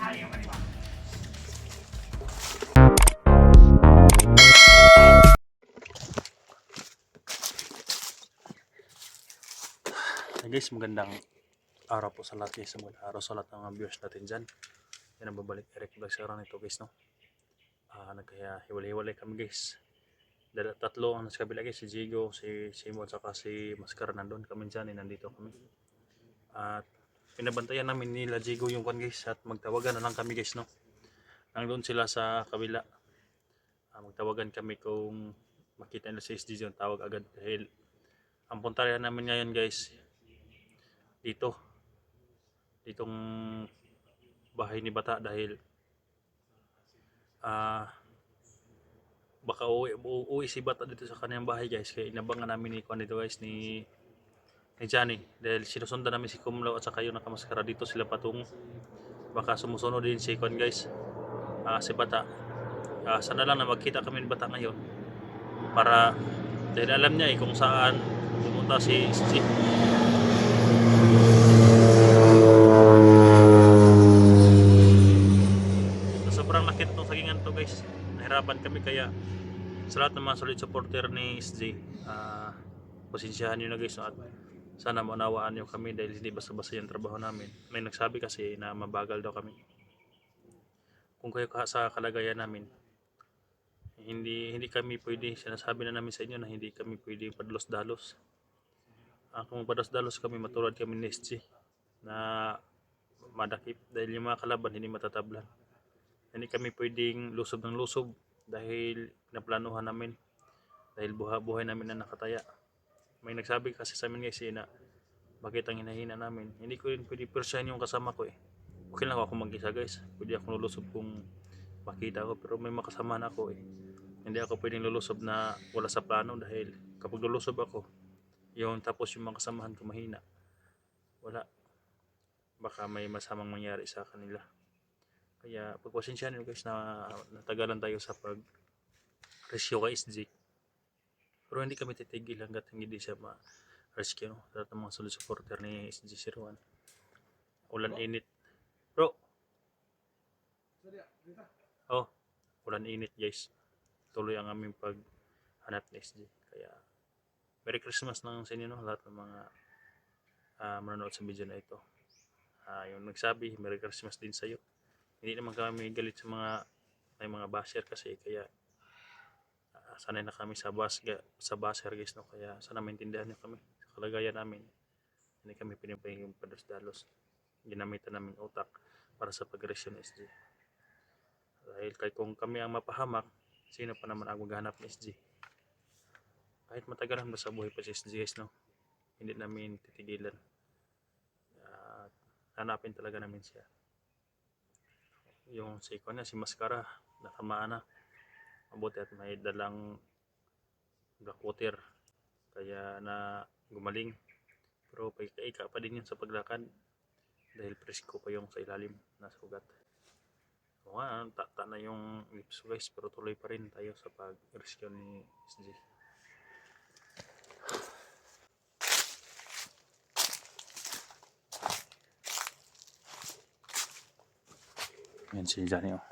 Hey guys, magandang araw po sa lahat guys. Magandang araw sa lahat ng mga viewers natin dyan. Yan ang babalik Eric Vlog sa araw nito guys, no? Nagkaya hiwalay-hiwalay kami guys. Tatlo ang nasa kabila guys, si Jigo, si Simon, saka si Mascara nandun. Kami dyan, nandito kami. At pinabantayan namin nila Jigo yung kan guys. At magtawagan na lang kami guys, no? Nandun sila sa kabila. Magtawagan kami kung makita nila si SG dyan, tawag agad. Dahil ang puntahan namin ngayon guys, ditong bahay ni Bata dahil baka uuwi si Bata dito sa kanyang bahay guys, kaya inabangan namin ni Kwan dito guys ni Johnny dahil sinusundan namin si Kumlaw at saka yung nakamaskara dito sila patungo. Baka sumusunod din si Kwan guys, si Bata. Sana lang na magkita kami ni Bata ngayon para dahil alam niya kung saan pumunta si SG. Sobrang lakit itong sagingan to guys, nahirapan kami kaya sa lahat ng mga solid supporter ni SG, pasensyahan nyo na guys, at sana maunawaan nyo kami dahil hindi basta-basta yung trabaho namin. May nagsabi kasi na mabagal daw kami. Kung kayo sa kalagayan namin, hindi kami pwede, sinasabi na namin sa inyo na hindi kami pwede padalos-dalos. Kung padalos-dalos kami, matulad kami ni SG na madakip dahil yung mga kalaban hindi matatablan. Hindi kami pwedeng lusob ng lusob dahil pinaplanuhan namin, dahil buhay namin na nakataya. May nagsabi kasi sa amin guys na bakit ang hinahina namin, hindi ko rin pwede persahin yung kasama ko okay lang ako mag-isa guys, pwede ako lulusob kung makita ko, pero may makasamahan ako hindi ako pwedeng lulusob na wala sa plano, dahil kapag lulusob ako yung tapos yung mga kasamahan ko mahina, wala, baka may masamang mangyari sa kanila. Kaya pagpasensyahan nyo guys na natagalan tayo sa pag-rescue kay SG. Pero hindi kami titigil hanggat hindi siya ma-rescue, no? Lahat ng mga solid supporter ni SG01. Ulan init. Bro! Oh, ulan init guys. Tuloy ang aming paghanap ni SG. Kaya Merry Christmas na sa inyo, no? Lahat ng mga manonood sa video na ito. Yung nagsabi, Merry Christmas din sa'yo. Hindi naman kami galit sa mga basher kasi, kaya sanay na kami sa basher guys, no? Kaya sana maintindihan nyo kami sa kalagayan namin. Hindi kami pinipahingin pados-dalos. Ginamitan namin utak para sa pag-rescue ng SG. Dahil kung kami ang mapahamak, sino pa naman ang maghanap ng SG? Kahit matagal na sa buhay pa si SG guys, no? Hindi namin titigilan. Hanapin talaga namin siya. Yung si Iko si Mascara, natamaan na. Mabuti at may dalang black water, kaya na gumaling. Pero paika pa din yun sa paglakad dahil presko pa yung sa ilalim na sugat. Tata na yung lips guys, pero tuloy pa rin tayo sa pag-rescue ni SG. Yan si Johnny, oh.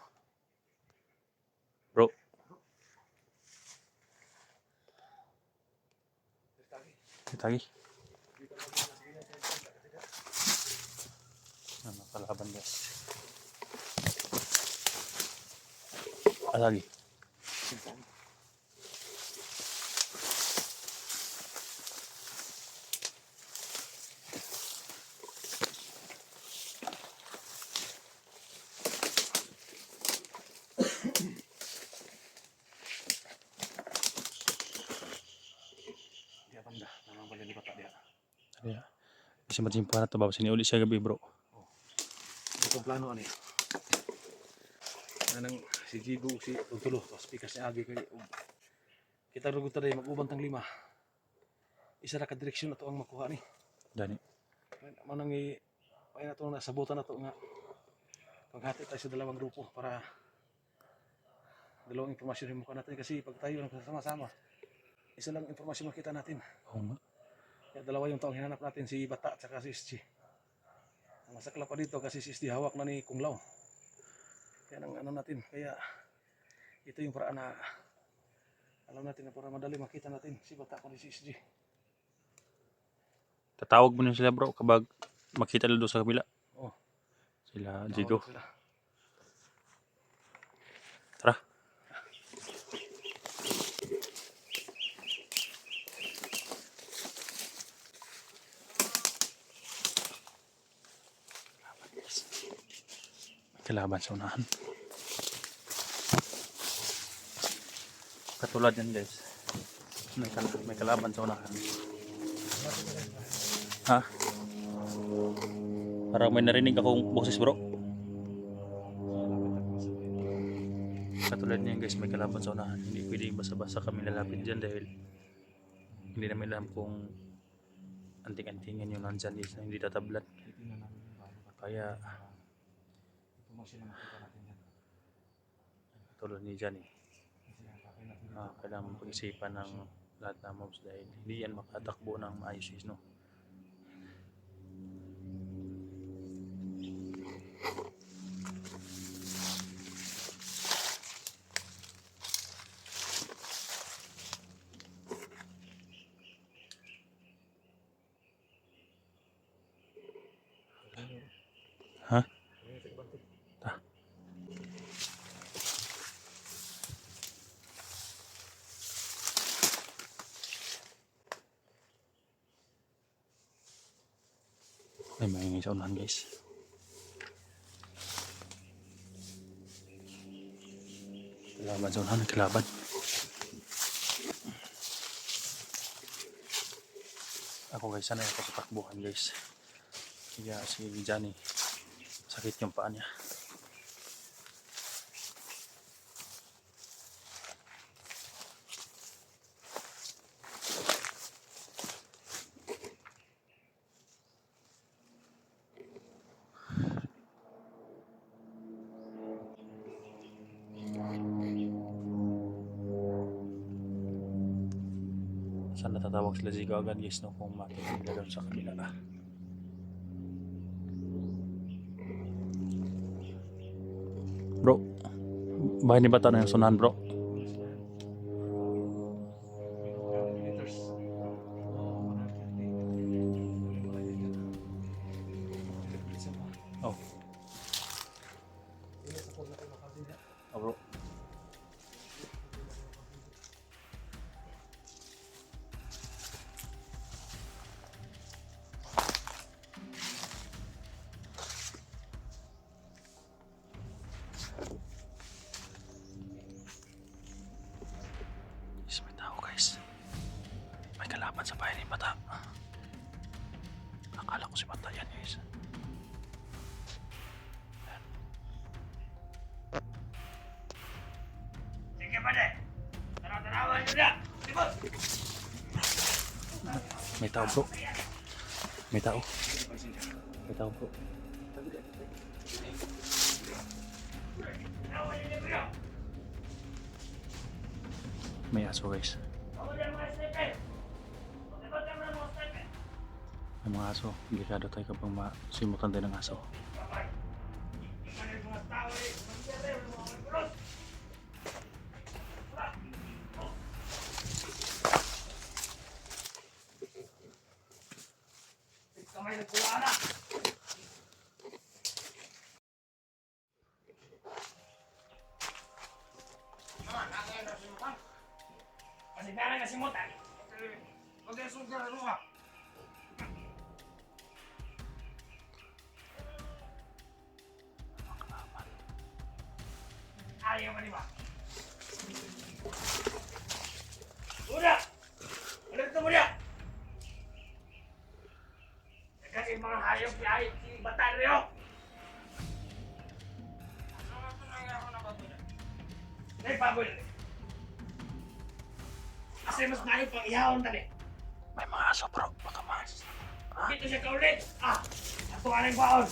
Bro. Tagi. Nakalaban guys. Lagi. Kaya kasi matimpa na ito, bawas uli siya gabi bro. Ito plano ani. Nanang si Jigo si Tutulo, tapos pikas niya agi kay kita rugo tayo mag-ubang tang 5. Isa ra ka direksyon na to ang makuha ni. Dani. Manang pay na to na sabutan na to nga. Paghati tayo sa dalawang grupo para dalawang impormasyon yung mukha natin, kasi pag tayo nagsama-sama, isa lang impormasyon makita natin. Oo nga. Kaya dalawa yung taong hinanap natin, si Bata at saka si SG. Ang masakla pa dito kasi si SG hawak na ni Kumlaw. Yan ang ano natin. Kaya ito yung paraan na alam natin na para madali makita natin si bata ko ni si SG. Tatawag mo na sila bro kapag makita nila doon sa kabila. Oh, Sila Jigo. tawag sila. Tara. Kalaban sa unahan. Katulad yan guys. May kalaban sa unahan. Ha? Parang may narinig akong boses bro. Katulad niyan guys, may kalaban sa unahan. Hindi pwedeng basta-basta kami lalapit dyan dahil hindi namin alam kung anting-antingan yung nandyan guys na hindi tatablat. Kaya katulad ni Johnny, kailangan pag-isipan ng lahat ng mobs dahil hindi yan makatakbo ng maayos guys, no? Ha? Ta. Ay, maingay sa unahan guys. Kalaban sa unahan, kalaban. Ako guys, sanay ako sa takbuhan guys. Kaya si Johnny, sakit yung paa niya. Saan natatawag sila Zigo agad guys, no, kung makikita nila doon sa kabila. Bro, bahay ni bata na yung sunahan bro. Oh. Oh bro. May tao guys. May kalaban sa bahay ni bata. Akala ko si bata yan guys. Sige pare, tarawan nyo na! Libot! May tao bro. May tao. May tao bro. Tarawan nyo na bro! May aso guys. Ako na mga sniper! Magkabot ka mga sniper! May mga aso. Delikado tayo kapag masimutan tayo ng aso. Kapag, hindi ka na yung mga tao eh! Magkabot yung mga kulot! Kamay na pula na! Pasigara ka si Mutan! Huwag yung sugar na luha! Ayaw ka di ba? Uda! Ano ito mo niya? Kasi mga hayop ni ayot si Bata Rio! Nay, pagod! Kasi mas nayo pang ihawon tali. May mga aso bro. Baka mas. Dito siya kaulit. Ako ka ng baon.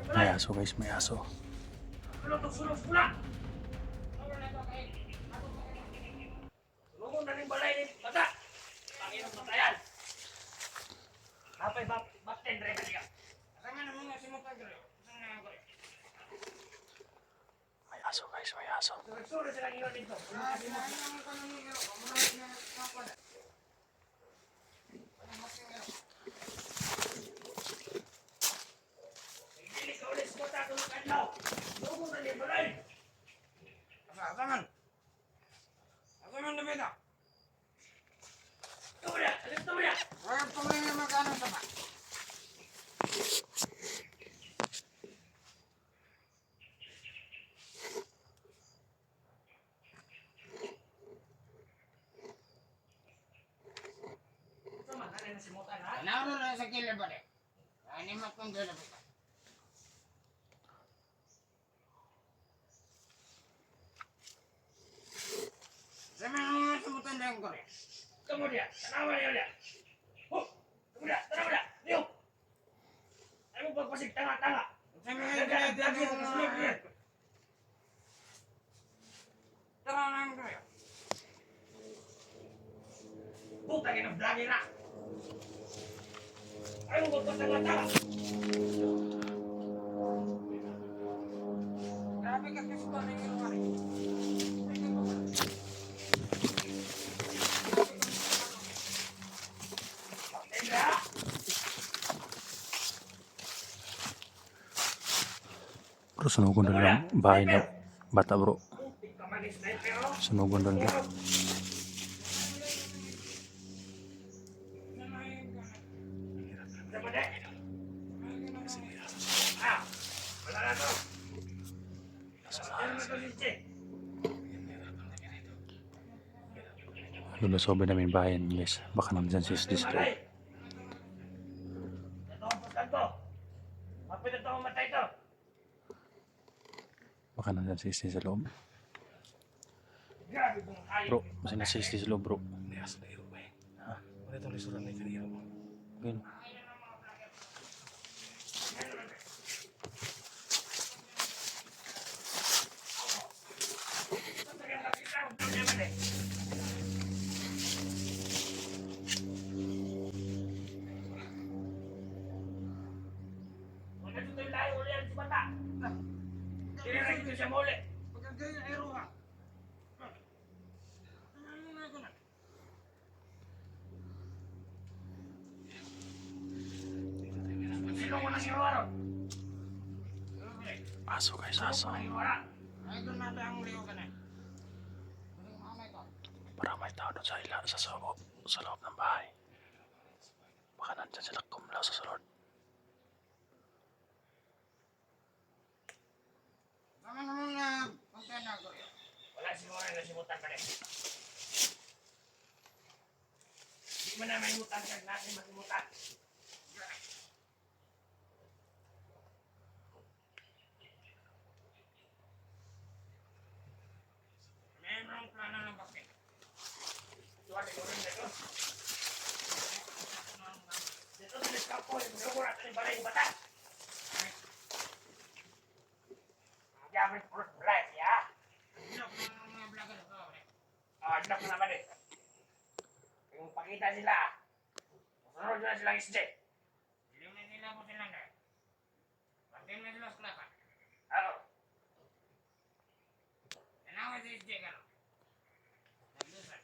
May aso guys. May aso. Sulog pula. Huwag na rin balay ni bata. Panginong patayan. Apay bakten rin kaya. Kasama na mga simutan ko rin. Kasama na ako rin. May aso guys, may aso. Suri sila ingat dito. Hindi ka ulit sa kota tulog adlaw. Huwag na rin balay. Asaman. Asaman na beta. Tumula! Alis tumula! Huwag tumula nga magkano sa ba? Sama, nanay na si Mutan, ha? Kenapa lu sakit lebar deh? Ini makan dulu lebar. Saya mau sebutan dengan kau. Kemudian, kenapa ya dia? Kemudian, kenapa dia? Yuk! Aku berpasik tengah-tengah. Saya mau lihat. Terang kau ya. Puta que nos blaguera. Aku berpasik tengah-tengah. Kenapa kau kesukaan dengan kau? Tendra! Bro, sunugon doon lang bahay na bata bro. Putik ka manis na yun, pero... Sunugon doon bro. Sama deh. Ah, wala na to. Yan mo to, Linche. Lulusobin namin bahay guys. Baka nandyan si SD sa loob. Matay. Ito ang pustan ko. Mapit ito ang matay to. Baka nandyan si SD sa loob. Grabe kong hayop. Bro, masih na si SD sa loob bro. Lias na iro ba eh. Ha? Wala itong lisuran na kaniro mo. Ganun. Aso guys, aso. Itu nada yang liu kan? Maraming tao doon sa loob ng bahay. Baka nandyan sila kumlaw sa sulod. Kamu namun konten aku ya. Wala siguro na nasimutan ka rin. Di mo na may mutan ka natin masimutan. Memang plano ng bakit. Tuwa na rin dito. Dito sa liskapo, yung nagmura sa balay yung bata. Jamit pulot balay, ya. Blok mga vlogger ko. Anak na naman eh. Yung pakita sila, sunod na silang SJ. Hindi na sila po sila na. Pati na sila sa klapan. Ano? Kenapa si SJ kan? Nagdusan.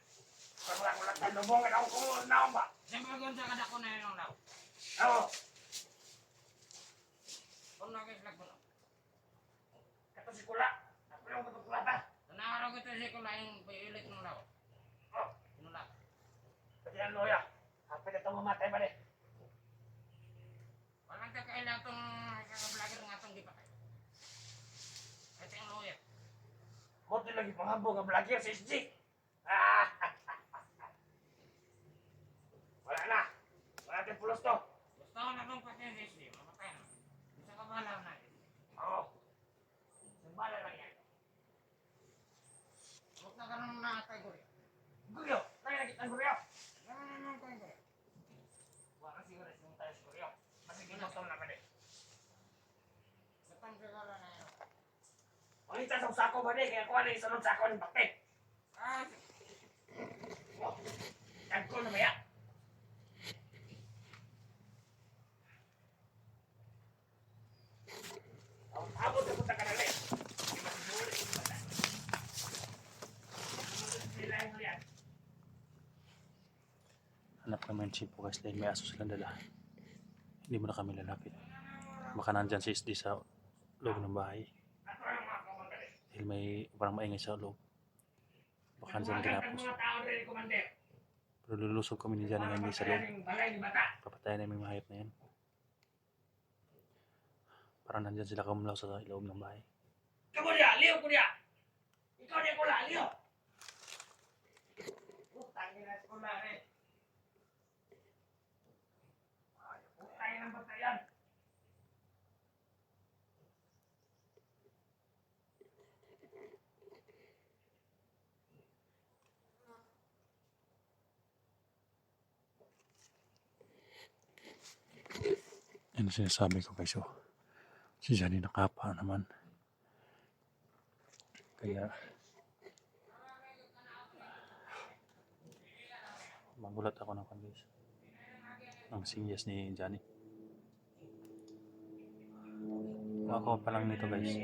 Kung wala ko lang talubong, ako kung naon ba? Siyempre kung sa kada ko na yun ang law. Ano? Kung nakislag ko lang. Kato si Kula. Ako yung matutulata. Nanakaraw ko ito si Kulaing piilit ng law. Oh, Sinulak. pati ang loya. Kapit ito mamatay ba de? Walang kakailang itong kaka-vlogger nga itong di pa kayo. Ito yung lawyer. Buti lagi panghabong ang vlogger si SJ. Ah! Wala na. Wala natin pulos to. Gusto ko na itong pati yung SJ. Mamatay na. Gusto ka ba alam na? Oo. Sambala lang yan. Huwag na ka nang nakatay ko rin. Gulyo! Kaya nakita ang gulyo. Naman naman tayo ko rin. Wala siguro yung tayo sa gulyo. Kasi ginotong naman eh. Batang kagala na yun. Walita sa usako ba de? Kaya kuha na yung sunod sa ako ng bakte. Ah, Tag ko na maya. Abot na punta ka na rin. Hanap kami ng chipo guys dahil may aso silang dala. Hindi mo na kami lalapit. Baka nandyan si SD sa loob ng bahay. Dahil may parang maingay sa loob. Baka nandyan ginapos. Pero lulusog kami ni Johnny ngayon sa loob. Papatayan namin yung hayop na yan. Parang nandyan sila kumulaw sa loob ng bahay. Kamu dia, liyo ko dia. Ikaw dia ko la, liyo. Putang ina ko la rin. Putang ina ng batayan. Yan ang sinasabi ko guys. Oh. Si Johnny nakapa naman. Kaya magulat ako ng guys. Ang sinyas ni Johnny. Ako pa lang nito guys.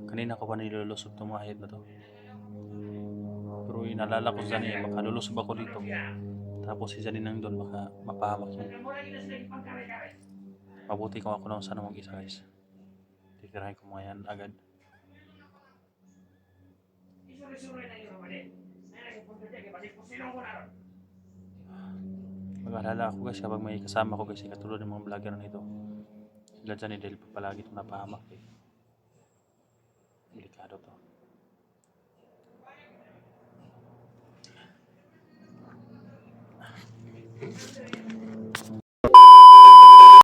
Kanina ko pa nilulusob itong mga hayop na to. Pero inalala ko sa Johnny, baka lulusob ako dito. Tapos si Johnny nang doon, baka mapahamak yun. Mabuti kung ako lang sana mag-isa guys. Titirahin ko mga yan agad. Mag-alala ako guys kapag may kasama ko guys, katulad ng mga vlogger na ito. Sila dyan dahil palagi itong napahamak eh. Delikado to.